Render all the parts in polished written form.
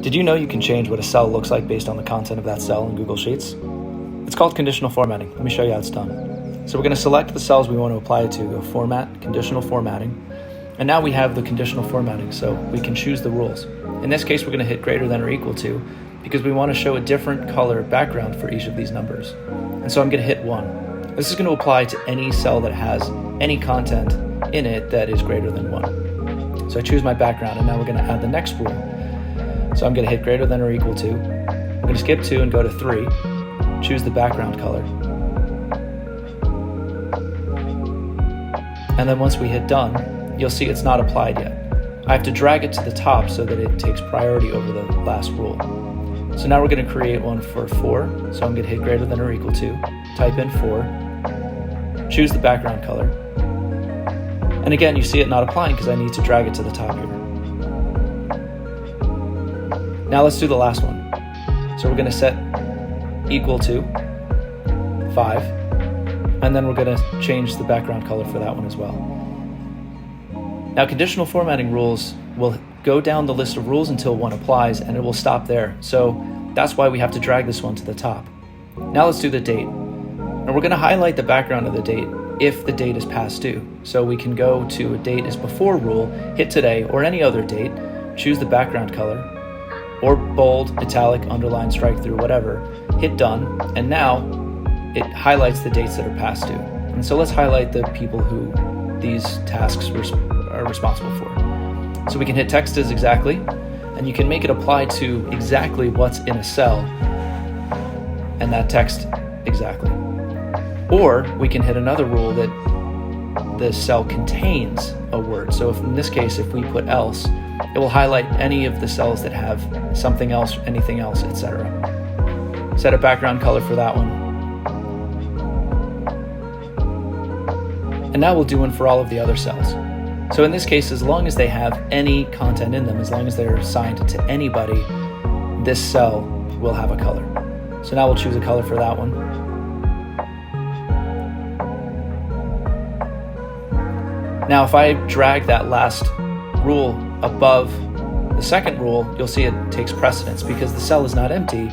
Did you know you can change what a cell looks like based on the content of that cell in Google Sheets? It's called conditional formatting. Let me show you how it's done. So we're going to select the cells we want to apply it to, go Format, Conditional Formatting, and now we have the conditional formatting, so we can choose the rules. In this case, we're going to hit greater than or equal to, because we want to show a different color background for each of these numbers. And so I'm going to hit 1. This is going to apply to any cell that has any content in it that is greater than 1. So I choose my background, and now we're going to add the next rule. So I'm going to hit greater than or equal to. I'm going to skip 2 and go to 3. Choose the background color. And then once we hit done, you'll see it's not applied yet. I have to drag it to the top so that it takes priority over the last rule. So now we're going to create one for 4. So I'm going to hit greater than or equal to, type in 4, choose the background color. And again, you see it not applying because I need to drag it to the top here. Now let's do the last one. So we're going to set equal to 5, and then we're going to change the background color for that one as well. Now conditional formatting rules will go down the list of rules until one applies, and it will stop there. So that's why we have to drag this one to the top. Now let's do the date. And we're going to highlight the background of the date if the date is past due. So we can go to a date is before rule, hit today or any other date, choose the background color, or bold, italic, underline, strike through, whatever, hit done, and now it highlights the dates that are past due. And so let's highlight the people who these tasks are responsible for. So we can hit text as exactly, and you can make it apply to exactly what's in a cell, and that text exactly. Or we can hit another rule that the cell contains a word. So if in this case, if we put else, it will highlight any of the cells that have something else, anything else, etc. Set a background color for that one. And now we'll do one for all of the other cells. So in this case, as long as they have any content in them, as long as they're assigned to anybody, this cell will have a color. So now we'll choose a color for that one. Now if I drag that last rule above the second rule, you'll see it takes precedence because the cell is not empty.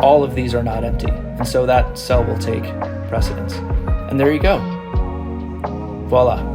All of these are not empty, and so that cell will take precedence. And there you go. Voila.